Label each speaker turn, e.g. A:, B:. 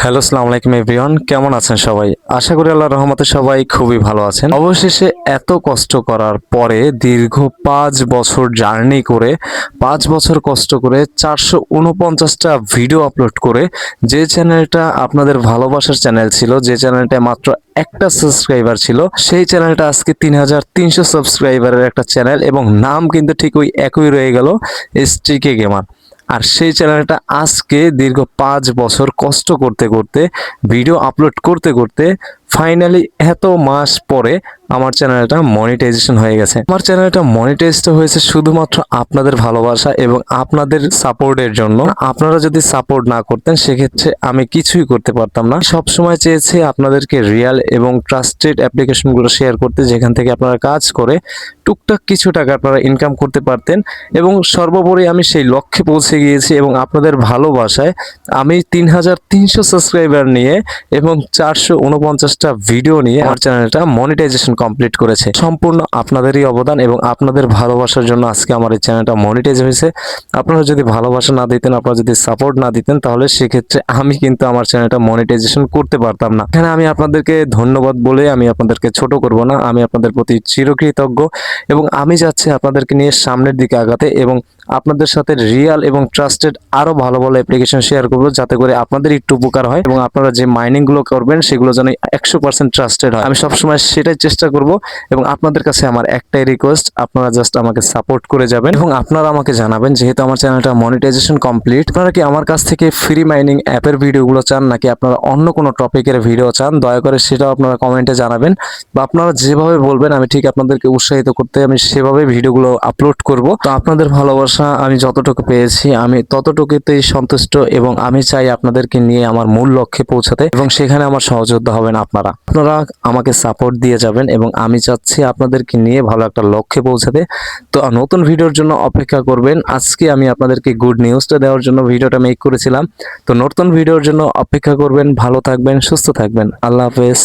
A: Hello, আসসালামু আলাইকুম everyone. কেমন আছেন সবাই? আশা করি আল্লাহর রহমতে সবাই খুবই ভালো আছেন। অবশেষে এত কষ্ট করার পরে দীর্ঘ ৫ বছর জার্নি করে ৫ বছর কষ্ট করে ৪৪৯টা ভিডিও আপলোড করে যে চ্যানেলটা আপনাদের ভালোবাসার চ্যানেল ছিল, যে চ্যানেলটা মাত্র একটা সাবস্ক্রাইবার ছিল, সেই চ্যানেলটা আজকে ৩৩০০ সাবস্ক্রাইবারের একটা চ্যানেল এবং নাম কিন্তু ঠিক ওই একই রয়ে গেল, STK গেমার। আর সেই চ্যানেলটা আজকে দীর্ঘ ৫ বছর কষ্ট করতে করতে ভিডিও আপলোড করতে করতে ফাইনালি এত মাস পরে আমার চ্যানেলটা মনিটাইজেশন হয়ে গেছে। আমার চ্যানেলটা মনিটাইজড হয়েছে শুধুমাত্র আপনাদের ভালোবাসা এবং আপনাদের সাপোর্টের জন্য। আপনারা যদি সাপোর্ট না করতেন সেক্ষেত্রে আমি কিছুই করতে পারতাম না। সব সময় চেয়েছি আপনাদেরকে রিয়েল এবং ট্রাস্টেড অ্যাপ্লিকেশনগুলো শেয়ার করতে, যেখান থেকে আপনারা কাজ করে টুকটাক কিছু টাকা আপনারা ইনকাম করতে পারতেন। এবং সর্বোপরি আমি সেই লক্ষ্যে পৌঁছে গিয়েছি এবং আপনাদের ভালোবাসায় আমি ৩৩০০ সাবস্ক্রাইবার নিয়ে এবং ৪৪৯টা ভিডিও নিয়ে আমার চ্যানেলটা মনিটাইজেশন কমপ্লিট করেছে। সম্পূর্ণ আপনাদেরই অবদান এবং আপনাদের ভালোবাসার জন্য আজকে আমার এই চ্যানেলটা মনিটাইজ হয়েছে। আপনারা যদি ভালোবাসা না দিতেন, আপনারা যদি সাপোর্ট না দিতেন, তাহলে সেক্ষেত্রে আমি কিন্তু আমার চ্যানেলটা মনিটাইজেশন করতে পারতাম না। এখানে আমি আপনাদেরকে ধন্যবাদ বলে আমি আপনাদেরকে ছোট করব না। আমি আপনাদের প্রতি চিরকৃতজ্ঞ এবং আমি চাচ্ছি আপনাদেরকে নিয়ে সামনের দিকে আগাতে এবং আপনাদের সাথে রিয়েল এবং ট্রাস্টেড আরো ভালো ভালো অ্যাপ্লিকেশন শেয়ার করব, যাতে করে আপনাদের একটু উপকার হয় এবং আপনারা যে মাইনিং গুলো করবেন সেগুলো যেন 100% ট্রাস্টেড হয়। আমি সবসময় সেটাই চেষ্টা করব এবং আপনাদের কাছে আমার একটাই রিকোয়েস্ট, আপনারা জাস্ট আমাকে সাপোর্ট করে যাবেন এবং আপনারা আমাকে জানাবেন, যেহেতু আমার চ্যানেলটা মনিটাইজেশন কমপ্লিট, আপনারা কি আমার কাছ থেকে ফ্রি মাইনিং অ্যাপের ভিডিওগুলো চান নাকি আপনারা অন্য কোনো টপিকের ভিডিও চান। দয়া করে সেটাও আপনারা কমেন্টে জানাবেন বা আপনারা যেভাবে বলবেন আমি ঠিক আপনাদেরকে উৎসাহিত করতে আমি সেভাবে ভিডিওগুলো আপলোড করব। তো আপনাদের ভালোবাসা আমি যতটুকু পেয়েছি আমি ততটুকুতেই সন্তুষ্ট এবং আমি চাই আপনাদেরকে নিয়ে আমার মূল লক্ষ্যে পৌঁছাতে এবং সেখানে আমার সহযোদ্ধা হবেন আপনারা। আপনারা আমাকে সাপোর্ট দিয়ে যাবেন এবং আমি চাচ্ছি আপনাদেরকে নিয়ে ভালো একটা লক্ষ্যে পৌঁছাতে। তো নতুন ভিডিওর জন্য অপেক্ষা করবেন। আজকে আমি আপনাদেরকে গুড নিউজটা দেওয়ার জন্য ভিডিওটা মেক করেছিলাম। তো নতুন ভিডিওর জন্য অপেক্ষা করবেন। ভালো থাকবেন, সুস্থ থাকবেন। আল্লাহ হাফেজ।